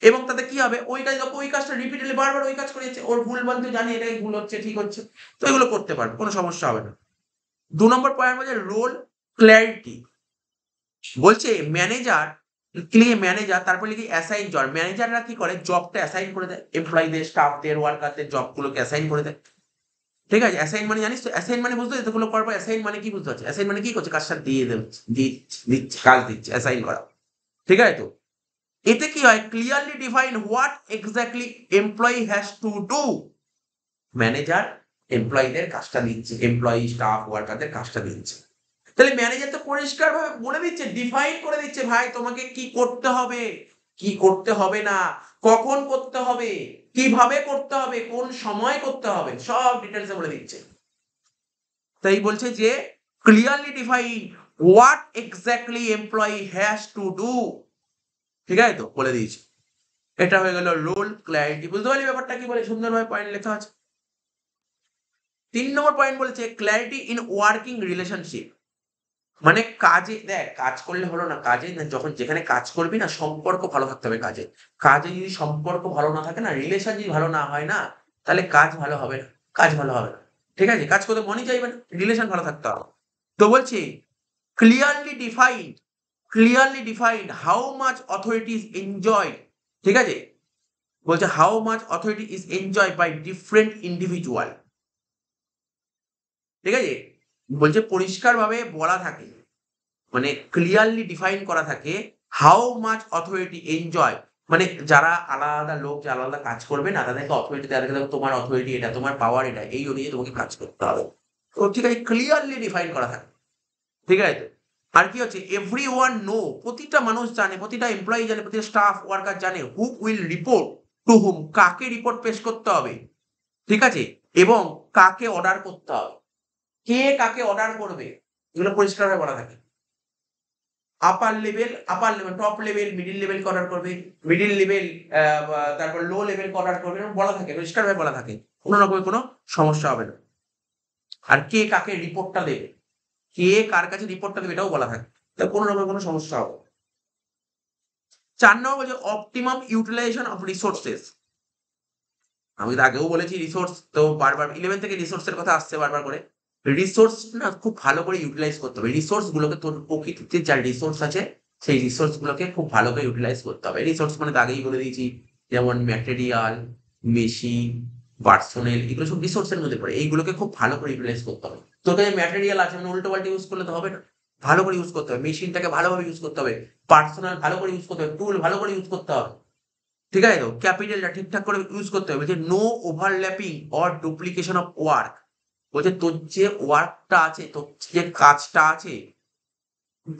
এবং তাতে কি হবে? ওই কাজ দক্ষ ওই কাজটা রিপিটেডলি বারবার ওই কাজ করে যাচ্ছে। ওর ভুল-ভাল তুই জানি এটাই ভুল হচ্ছে, ঠিক হচ্ছে। তো এগুলো করতে পারবে। কোন সমস্যা হবে না। ২ নম্বর পয়েন্ট বলছে রোল ক্লারিটি। বলছে ম্যানেজার তারপর লিখি অ্যাসাইন জব। ম্যানেজাররা কি করে? জবটা অ্যাসাইন করে দেয়। এমপ্লয়িদের, স্টাফদের, ওয়ার্কারদের জবগুলোকে অ্যাসাইন করে দেয়। ঠিক আছে? অ্যাসাইন মানে জানিস তো? অ্যাসাইন মানে বুঝতে এতগুলো করার পর অ্যাসাইন মানে কি বুঝতে পারছিস? অ্যাসাইন মানে কি করছে? কাজটা দিয়ে দিচ্ছে, কাজ দিচ্ছে, অ্যাসাইন করা। ঠিক আছে তো? এতে কি হয়? Clearly define what exactly employee has to do. Manager এমপ্লয়িদের কাজটা দিচ্ছে। এমপ্লয়ি, স্টাফ, ওয়ার্কারদের কাজটা দিচ্ছে। তাহলে ম্যানেজার তো পরিষ্কারভাবে বলে দিচ্ছে, ডিফাইন করে দিচ্ছে, ভাই তোমাকে কি করতে হবে, কি করতে হবে না, কখন করতে হবে, কিভাবে করতে হবে, কোন সময় করতে হবে, সব ডিটেইলসে বলে দিচ্ছে। তাই বলছে যে clearly define what exactly employee has to do. ঠিক আছে তো? বলে দিয়েছে। এটা হয়ে গেল রোল ক্ল্যারিটি। বুঝতে পারলি ব্যাপারটা কি বলে? সুন্দরভাবে পয়েন্ট লেখা আছে। ৩ নম্বর পয়েন্ট বলেছে ক্ল্যারিটি ইন ওয়ার্কিং রিলেশনশিপ। মানে কাজে দেখ, কাজ করলে হলো না। কাজে না, যখন যেখানে কাজ করবি না, সম্পর্ক ভালো থাকতে হবে কাজে। কাজে যদি সম্পর্ক ভালো না থাকে না, রিলেশন যদি ভালো না হয় না, তাহলে কাজ ভালো হবে না। কাজ ভালো হবে না। ঠিক আছে? কাজ করতে মনই চাইবে না। রিলেশন ভালো থাকতে হবে। তো বলছি clearly defined clearly defined how much authority is enjoyed. ঠিক আছে? বলছে how much authority is enjoyed by different individual. ঠিক আছে? বলছে পরিষ্কারভাবে বলা থাকে, মানে ক্লিয়ারলি ডিফাইন করা থাকে হাউ মাচ অথরিটি এনজয়। মানে যারা আলাদা আলাদা লোক যে আলাদা আলাদা কাজ করবে না, তাদেরকে অথরিটি দেওয়া থাকে, দেখো তোমার অথরিটি এটা, তোমার পাওয়ার এটা, এই অনুযায়ী তোমাকে কাজ করতে হবে। তো ঠিক আছে, ক্লিয়ারলি ডিফাইন করা থাকে। ঠিক আছে তো? আর কি হচ্ছে এভরি ওয়ান নো, প্রতিটা মানুষ জানে, প্রতিটা এমপ্লয়ি জানে, প্রতিটা স্টাফ ওয়ার্কার জানে হু উইল রিপোর্ট টু হুম, কাকে রিপোর্ট পেশ করতে হবে। ঠিক আছে? এবং কাকে অর্ডার করতে হবে, কে কাকে অর্ডার করবে, এগুলো পরিষ্কারভাবে বলা থাকে। আপার level, top level, middle level order করবে, মিডল লেভেল তারপর লো লেভেল অর্ডার করবে, এরকম বলা থাকে, পরিষ্কারভাবে বলা থাকে। কোন রকমের কোনো সমস্যা হবে না। আর কে কাকে রিপোর্টটা দেবে, কে কার কাছে রিপোর্টটা দেবে, এটাও বলা থাকে। তাহলে কোন রকমের কোনো সমস্যা হবে না। ৪ নম্বর বলছে অপটিমাম ইউটিলাইজেশন অফ রিসোর্সেস। আমি তো আগেও বলেছি রিসোর্স তো বারবার 11 থেকে রিসোর্সের কথা আসছে বারবার করে। রিসোর্স না খুব ভালো করে ইউটিলাইজ করতে হবে। রিসোর্স গুলোকে তোর প্রকৃতিতে যা রিসোর্স আছে, সেই রিসোর্স গুলোকে খুব ভালো করে ইউটিলাইজ করতে হবে। রিসোর্স মানে তো আগেই বলে দিয়েছি, যেমন ম্যাটেরিয়াল, মেশিন, পার্সোনেল, এগুলো সব রিসোর্স এর মধ্যে পড়ে। এইগুলোকে খুব ভালো করে ইউটিলাইজ করতে হবে। তোর কাছে ম্যাটেরিয়াল আছে মানে উল্টো-পাল্টা ইউজ করলে তো হবে না। ভালো করে ইউজ করতে হবে। মেশিনটাকে ভালোভাবে ইউজ করতে হবে। পার্সোনাল ভালো করে ইউজ করতে হবে। টুল ভালো করে ইউজ করতে হবে। ঠিক আছে তো? ক্যাপিটালটা ঠিকঠাক করে ইউজ করতে হবে। বলছে no overlapping or duplication of work. বলছে তোর যে ওয়ার্কটা আছে, তোর যে কাজটা আছে,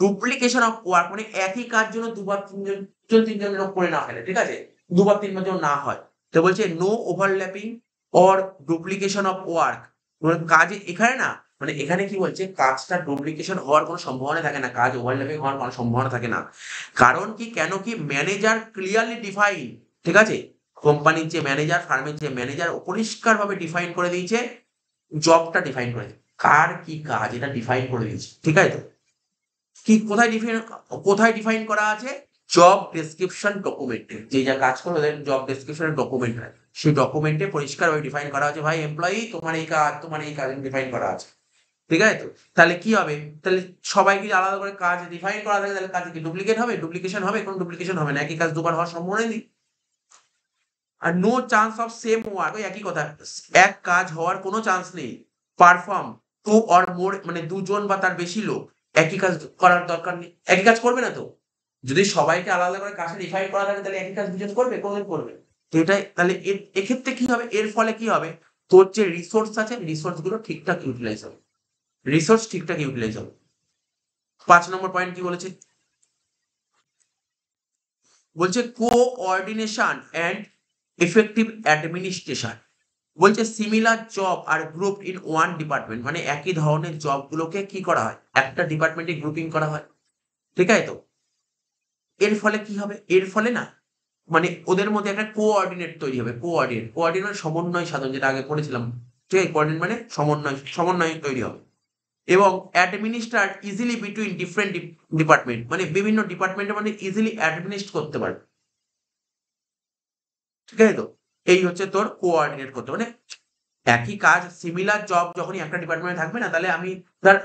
ডুপ্লিকেশন অফ ওয়ার্ক মানে একই কাজ যেন ২ বার ৩ জন ৩ জন যেন করে না ফেলে। ঠিক আছে? ২ বার ৩ বার যেন না হয়। তো বলছে no overlapping or duplication of work. মানে কাজে এখানে না, মানে এখানে কি বলছে, কাজটা ডুপ্লিকেশন হওয়ার কোনো সম্ভাবনা থাকে না। কাজ ওভারল্যাপিং হওয়ার কোনো সম্ভাবনা থাকে না। কারণ কি, কেন কি, ম্যানেজার ক্লিয়ারলি ডিফাইন। ঠিক আছে? কোম্পানির যে ম্যানেজার, ফার্মের যে ম্যানেজার পরিষ্কারভাবে ডিফাইন করে দিয়েছে, জবটা ডিফাইন করে দিয়েছে। কার কি কাজ এটা ডিফাইন করে দিয়েছে। ঠিক আছে তো? কি কোথায় ডিফাইন করা আছে? জব ডেসক্রিপশন ডকুমেন্টে। যে যা কাজ করবে ওদের জব ডেসক্রিপশনের ডকুমেন্ট হয়। সেই ডকুমেন্টে পরিষ্কারভাবে ডিফাইন করা আছে, ভাই এমপ্লয়ি তোমার এই কাজ, তোমার এই কাজ ডিফাইন করা আছে। ঠিক আছে তো? তাহলে কি হবে? তাহলে সবাইকে যদি আলাদা করে কাজ ডিফাইন করা থাকে, তাহলে কাজ কি ডুপ্লিকেট হবে? ডুপ্লিকেশন হবে? কোনো ডুপ্লিকেশন হবে না। একই কাজ দুবার হওয়ার সম্ভাবনাই নেই। আর no chance of same work, ওই একই কথা। এক কাজ হওয়ার কোনো চান্স নেই। পারফর্ম টু অর মোর, মানে ২ জন বা তার বেশি লোক একই কাজ করার দরকার নেই। একই কাজ করবে না তো? যদি সবাইকে আলাদা করে কাজটা ডিফাইন করা থাকে, তাহলে একই কাজ ২ জন করবে? কোনদিন করবে না। তো এটাই তাহলে এক্ষেত্রে কি হবে, এর ফলে কি হবে, তোর যে রিসোর্স আছে রিসোর্স গুলো ঠিকঠাক ইউটিলাইজ হবে, রিসোর্স ঠিকঠাক ইউটিলাইজ হবে। 5 নম্বর পয়েন্ট কি বলেছে, বলছে কোঅর্ডিনেশন অ্যান্ড এফেক্টিভ অ্যাডমিনিস্ট্রেশন। বলছে similar job are group in one department, মানে একই ধরনের জবগুলোকে কি করা হয়, একটা ডিপার্টমেন্টে গ্রুপিং করা হয়, ঠিক আছে? তো এর ফলে কি হবে, এর ফলে না মানে ওদের মধ্যে একটা কোঅর্ডিনেট তৈরি হবে, কোঅর্ডিনেট মানে সমন্বয় সাধন, যেটা আগে পড়েছিলাম, ঠিক আছে? কোঅর্ডিনেট মানে সমন্বয় তৈরি হবে। এবং administrate easily between different department, মানে বিভিন্ন ডিপার্টমেন্টের মানে ইজিলি অ্যাডমিনিস্ট্রেট করতে পারবে, ঠিক আছে? তো এই হচ্ছে তোর কোঅর্ডিনেট করতে, মানে একই কাজ সিমিলার জব যখনই একটা ডিপার্টমেন্টে থাকবে না, তাহলে আমি ধর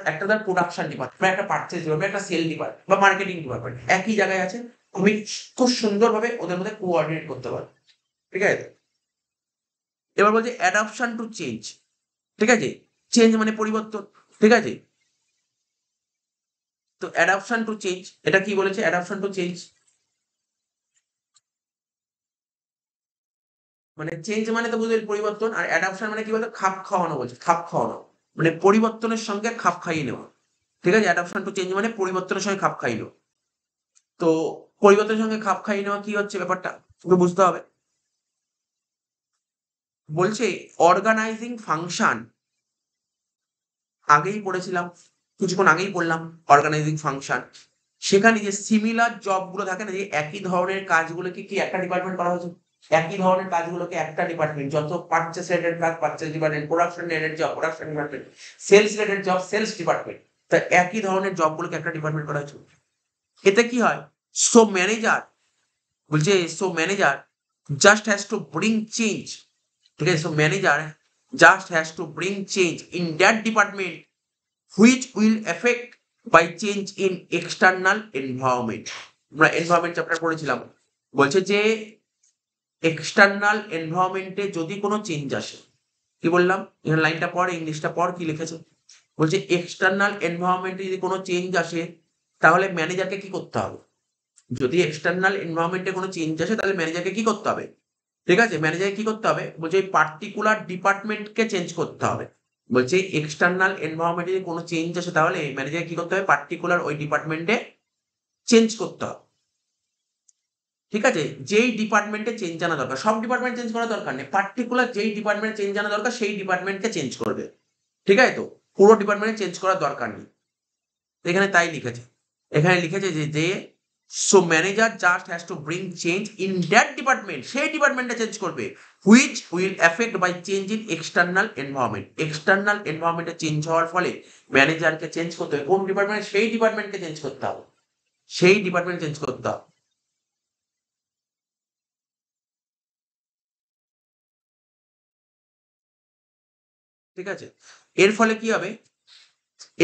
প্রোডাকশন ডিপার্টমেন্ট বা একটা পার্চেস ডিপার্টমেন্ট, একটা সেল ডিপার্টমেন্ট বা মার্কেটিং ডিপার্টমেন্ট একই জায়গায় আছে, আমি খুব সুন্দরভাবে ওদের মধ্যে কোঅর্ডিনেট করতে পারবো, ঠিক আছে? এবার বলছে অ্যাডাপশন টু চেঞ্জ, ঠিক আছে? চেঞ্জ মানে পরিবর্তন, ঠিক আছে? তো অ্যাডাপশন টু চেঞ্জ, এটা কি বলেছে, অ্যাডাপশন টু চেঞ্জ মানে চেঞ্জ মানে তো বুঝলি পরিবর্তন, আর অ্যাডাপশন মানে কি বলতো, খাপ খাওয়ানো, বলছে খাপ খাওয়ানো, মানে পরিবর্তনের সঙ্গে খাপ খাইয়ে নেওয়া, ঠিক আছে? অ্যাডাপশন টু চেঞ্জ মানে পরিবর্তনের সঙ্গে খাপ খাইয়ে নেওয়া। তো পরিবর্তনের সঙ্গে খাপ খাইয়ে নেওয়া কি হচ্ছে ব্যাপারটা তোকে বুঝতে হবে। বলছে অর্গানাইজিং ফাংশন, আগেই পড়েছিলাম, কিছুক্ষণ আগেই পড়লাম অর্গানাইজিং ফাংশন। সেখানে যে সিমিলার জব গুলো থাকে না, যে একই ধরনের কাজগুলোকে কি একটা ডিপার্টমেন্ট করা হয়েছে, একই ধরনের কাজগুলোকে একটা ডিপার্টমেন্ট, যত পারচেস রিলেটেড কাজ purchase department, production related job production department, sales related job sales department, তা একই ধরনের জবগুলোকে একটা ডিপার্টমেন্ট করা হয়েছে। এতে কি হয়, সো ম্যানেজার, বলছে so manager just has to bring change, ঠিক আছে? So manager just has to bring change in that department which will effect by change in external environment. আমরা এনভায়রনমেন্ট চ্যাপ্টার পড়েছিলাম, বলছে যে এক্সটার্নাল এনভায়রনমেন্টে যদি কোনো চেঞ্জ আসে, কি বললাম এখানে লাইনটা পড়, ইংলিশটা পড় কি লিখেছে, বলছে এক্সটার্নাল এনভায়রনমেন্টে যদি কোনো চেঞ্জ আসে তাহলে ম্যানেজারকে কি করতে হবে, যদি এক্সটার্নাল এনভায়রনমেন্টে কোনো চেঞ্জ আসে তাহলে ম্যানেজারকে কি করতে হবে, ঠিক আছে? ম্যানেজারকে কি করতে হবে, বলছে ওই পার্টিকুলার ডিপার্টমেন্টকে চেঞ্জ করতে হবে। বলছে এক্সটার্নাল এনভায়রনমেন্টে যদি কোনো চেঞ্জ আসে তাহলে ম্যানেজারকে কি করতে হবে, পার্টিকুলার ওই ডিপার্টমেন্টে চেঞ্জ করতে হবে, ঠিক আছে? যেই ডিপার্টমেন্টে চেঞ্জ আনা দরকার, সব ডিপার্টমেন্ট চেঞ্জ করার দরকার নেই, পার্টিকুলার যেই ডিপার্টমেন্টে চেঞ্জ আনা দরকার সেই ডিপার্টমেন্টকে চেঞ্জ করবে, ঠিক আছে? তো পুরো ডিপার্টমেন্টে চেঞ্জ করার দরকার নেই, এখানে তাই লিখেছে, এখানে লিখেছে যে so manager just has to bring change in that department, সেই ডিপার্টমেন্টে চেঞ্জ করবে which will effect by change in external environment, এক্সটার্নাল এনভায়রনমেন্টে চেঞ্জ হওয়ার ফলে ম্যানেজারকে চেঞ্জ করতে হবে, কোন ডিপার্টমেন্ট, সেই ডিপার্টমেন্টকে চেঞ্জ করতে হবে, সেই ডিপার্টমেন্ট চেঞ্জ করতে হবে, ঠিক আছে? এর ফলে কি হবে,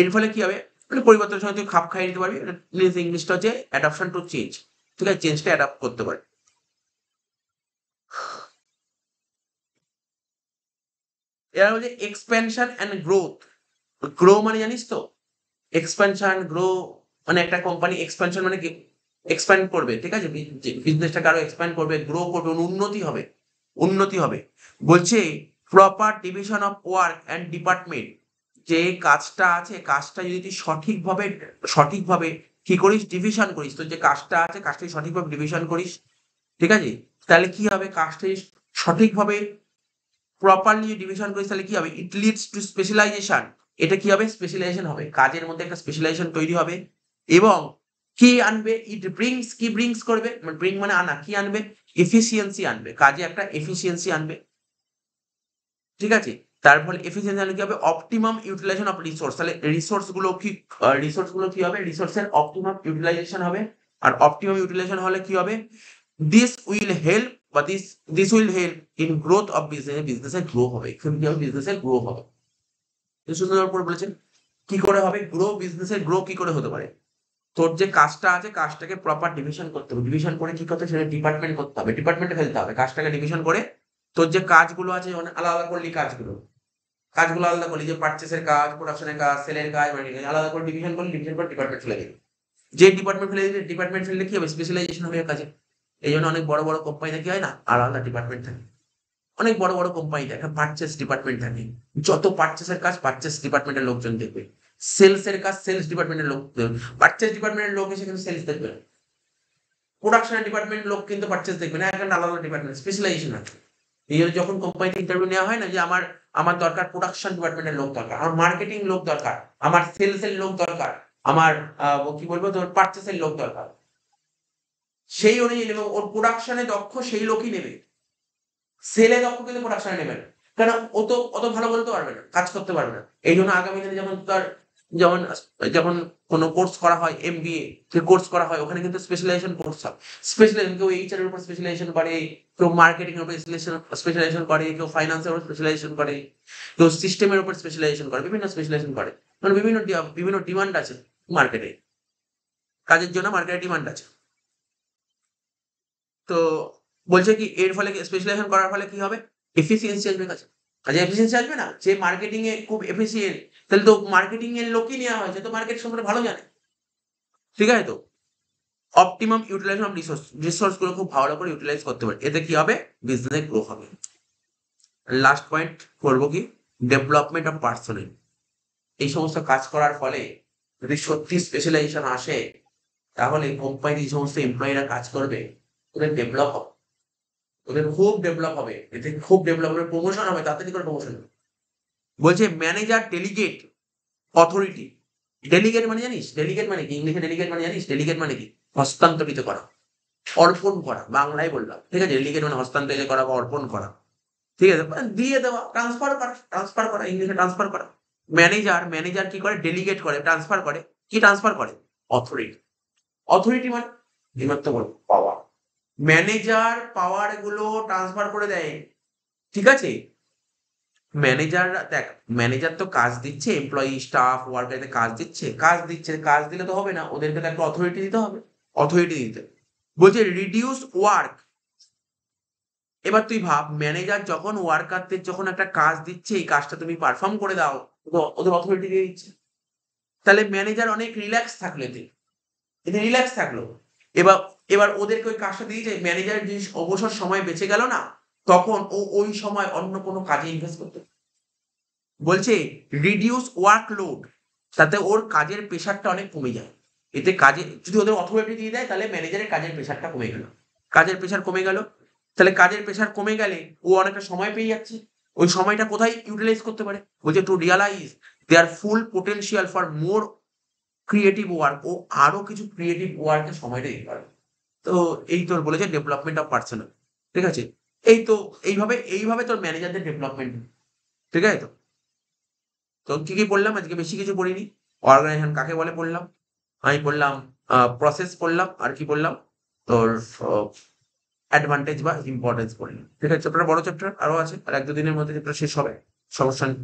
এর ফলে কি হবে, মানে পরিবর্তনের সঙ্গে তুই খাপ খাইয়ে নিতে পারবি, ইংলিশটা হচ্ছে অ্যাডাপশন টু চেঞ্জ, ঠিক আছে? চেঞ্জটা অ্যাডাপ্ট করতে পারবি। এরা হচ্ছে এক্সপেনশন অ্যান্ড গ্রোথ। গ্রো মানে জানিস তো, এক্সপেনশন গ্রো মানে একটা কোম্পানি এক্সপেনশন মানে কি, এক্সপ্যান্ড করবে, ঠিক আছে? বিজনেসটাকে আরো এক্সপ্যান্ড করবে, গ্রো করবে, উন্নতি হবে, উন্নতি হবে। বলছে proper division of work and department, যে কাজটা আছে কাজটা যদি তুই সঠিকভাবে কি করিস, ডিভিশন করিস, তো যে কাজটা আছে কাজটা সঠিকভাবে ডিভিশন করিস, ঠিক আছে? তাহলে কি হবে, কাজটা সঠিকভাবে প্রপারলি ডিভিশন করিস তাহলে কি হবে, ইট লিডস টু স্পেশালাইজেশন, এটা কি হবে, স্পেশালাইজেশন হবে, কাজের মধ্যে একটা স্পেশালাইজেশন তৈরি হবে। এবং কি আনবে, ইট ব্রিংস, কি ব্রিংস করবে, ব্রিং মানে আনা, কি আনবে, এফিসিয়েন্সি আনবে, কাজে একটা এফিসিয়েন্সি আনবে, ঠিক আছে? তার ফলে এফিসিয়েন্সি আনলে কি হবে, অপটিমাম ইউটিলাইজেশন অফ রিসোর্স, তাহলে রিসোর্স গুলো কি হবে, রিসোর্সের অপটিমাম ইউটিলাইজেশন হবে। আর অপটিমাম ইউটিলাইজেশন হলে কি হবে, দিস উইল হেল্প বা this will help in growth of business, বিজনেসের গ্রো হবে, এখানে কি হবে, বিজনেসের গ্রো হবে। সুন্দর করে বলেছেন, কি করে হবে গ্রো, বিজনেসের গ্রো কি করে হতে পারে, তোর যে কাজটা আছে কাজটাকে প্রপার ডিভিশন করতে হবে, ডিভিশন করে কি করতে হবে, সেটা ডিপার্টমেন্ট করতে হবে, ডিপার্টমেন্টে ফেলতে হবে, কাজটাকে ডিভিশন করে তোর যে কাজগুলো আছে অনেক আলাদা আলাদা করলি, কাজগুলো আলাদা করলি, যে পার্চেসের কাজ, প্রোডাকশনের কাজ, সেলের কাজ, মার্কেটিং কাজ, আলাদা করে ডিভিশন করলি, ডিভিশন করে ডিপার্টমেন্ট ফেলে দিবি, যে ডিপার্টমেন্ট ফেলে দিবি, ডিপার্টমেন্ট ফেললে কি হবে, স্পেশালাইজেশন হবে কাজে, এই জন্য অনেক বড় বড় কোম্পানিতে কি হয় না, আলাদা ডিপার্টমেন্ট থাকে। অনেক বড় বড় কোম্পানিতে একটা পারচেস ডিপার্টমেন্ট থাকে, যত পারচেসের কাজ পারচেস ডিপার্টমেন্টের লোকজন দেখবে, সেলস এর কাজ সেলস ডিপার্টমেন্টের লোক দেখবে, পারচেস ডিপার্টমেন্টের লোক এসে কিন্তু সেলস দেখবে না, প্রোডাকশন ডিপার্টমেন্ট লোক কিন্তু পারচেস দেখবে না, একটা আলাদা ডিপার্টমেন্ট স্পেশালাইজেশন আছে। এই জন্য যখন কোম্পানিতে ইন্টারভিউ নেওয়া হয় না, যে আমার আমার দরকার প্রোডাকশন ডিপার্টমেন্টের লোক দরকার, আমার মার্কেটিং লোক দরকার, আমার সেলস এর লোক দরকার, আমার কি বলবো তোর পারচেসের লোক দরকার, সেই অনুযায়ী নেবে। ওর প্রোডাকশনে দক্ষ সেই লোকই নেবে, সেলে দক্ষ কিন্তু প্রোডাকশনে নেবে না, কারণ ও তো অত ভালো বলতে পারবে না, কাজ করতে পারবে না। এই জন্য আগামী দিনে যখন তার যেমন যখন কোনো কোর্স করা হয়, এমবিএ যে কোর্স করা হয়, ওখানে কিন্তু স্পেশালাইজেশন কোর্স হয়। স্পেশালাইজেশন, কেউ এইচআর এর উপর স্পেশালাইজেশন করে, কেউ মার্কেটিং এর উপর স্পেশালাইজেশন করে, কেউ ফাইন্যান্সের উপর স্পেশালাইজেশন করে, কেউ সিস্টেমের উপর স্পেশালাইজেশন করে, বিভিন্ন স্পেশালাইজেশন করে। মানে বিভিন্ন ডিমান্ড আছে মার্কেটে, কাজের জন্য মার্কেটে ডিমান্ড আছে। তো বলছে কি এর ফলে স্পেশালাইজেশন করার ফলে কি হবে, এফিসিয়েন্সি আসবে কাছে। কাজে এফিসিয়েন্সি আসবে না, যে মার্কেটিং এ খুব এফিসিয়েন্ট, তাহলে তো মার্কেটিং এর লোকই নেওয়া হয়েছে, তো মার্কেট সম্পর্কে ভালো জানে, ঠিক আছে। তো অপটিমাম ইউটিলাইজেশন অফ রিসোর্স গুলো খুব ভালো করে ইউটিলাইজ করতে পারে, এতে কি হবে, বিজনেস গ্রো হবে। লাস্ট পয়েন্ট করবো কি, ডেভেলপমেন্ট অফ পার্সোনাল। এই সমস্ত কাজ করার ফলে যদি সত্যি স্পেশালাইজেশন আসে, তাহলে কোম্পানি যে সমস্ত এমপ্লয়িরা কাজ করবে, ওদের ডেভেলপ হবে, ওদের খুব ডেভেলপ হবে, এতে খুব ডেভেলপ হবে, প্রমোশন হবে, তাড়াতাড়ি করে প্রমোশন হবে। বলছে ম্যানেজার ডেলিগেট অথরিটি। ডেলিগেট মানে জানিস, ডেলিগেট মানে কি, ইংলিশে ডেলিগেট মানে জানিস, ডেলিগেট মানে কি, হস্তান্তরিত করা, অর্পণ করা, বাংলায় বললাম, ঠিক আছে। ডেলিগেট মানে হস্তান্তরিত করা বা অর্পণ করা, ঠিক আছে, মানে দিয়ে দেওয়া, ট্রান্সফার করা, ট্রান্সফার করা, ইংলিশে ট্রান্সফার করা। ম্যানেজার, ম্যানেজার কি করে, ডেলিগেট করে, ট্রান্সফার করে, কি ট্রান্সফার করে, অথরিটি। অথরিটি মানে নিমিত্ত পাওয়ার, ম্যানেজার পাওয়ার গুলো ট্রান্সফার করে দেয়, ঠিক আছে। ম্যানেজাররা দেখ, ম্যানেজার তো কাজ দিচ্ছে, এমপ্লয়ি স্টাফ ওয়ার্কারদের কাজ দিলে তো হবে না, ওদেরকে তো একটা অথরিটি দিতে হবে, অথরিটি দিতে। বলছে রিডিউস ওয়ার্ক। এবার তুই ভাব, ম্যানেজার যখন ওয়ার্কারদের যখন একটা কাজ দিচ্ছে, এই কাজটা তুমি পারফর্ম করে দাও, তো ওদের অথরিটি দিয়ে দিচ্ছে, তাহলে ম্যানেজার অনেক রিল্যাক্স থাকলো, এতে রিল্যাক্স থাকলো। এবার এবার ওদেরকে ওই কাজটা দিয়ে যায়, ম্যানেজারের যে অবসর সময় বেঁচে গেল না, তখন ও ওই সময় অন্য কোনো কাজে ইনভেস্ট করতে। বলছে রিডিউস ওয়ার্কলোড, তাতে ওর কাজের প্রেশারটা অনেক কমে যায়। এতে কাজে যদি ওদের অথরিটি দিয়ে দেয়, তাহলে ম্যানেজারের কাজের প্রেশারটা কমে গেল, কাজের প্রেশার কমে গেল, তাহলে কাজের প্রেশার কমে গেলে ও অনেকটা সময় পেয়ে যাচ্ছে, ওই সময়টা কোথায় ইউটিলাইজ করতে পারে। বলছে to realise their full potential for more creative work, ও আরো কিছু ক্রিয়েটিভ ওয়ার্কে সময়টা দিতে পারে। তো এই তোর বলেছে ডেভেলপমেন্ট অফ পার্সোনাল, ঠিক আছে। এই তো এইভাবে তোর ম্যানেজারদের ডেভেলপমেন্ট, ঠিক আছে। তো তো কি কি পড়লাম আজকে, বেশি কিছু পড়িনি। অর্গানাইজেশন কাকে বলে পড়লাম, আমি পড়লাম প্রসেস পড়লাম, আর কি পড়লাম তোর অ্যাডভান্টেজ বা ইম্পর্টেন্স পড়লাম, ঠিক আছে। চ্যাপ্টার বড় চ্যাপ্টার, আরো আছে, আর এক দুদিনের মধ্যে চ্যাপ্টার শেষ হবে, সমস্যা নেই।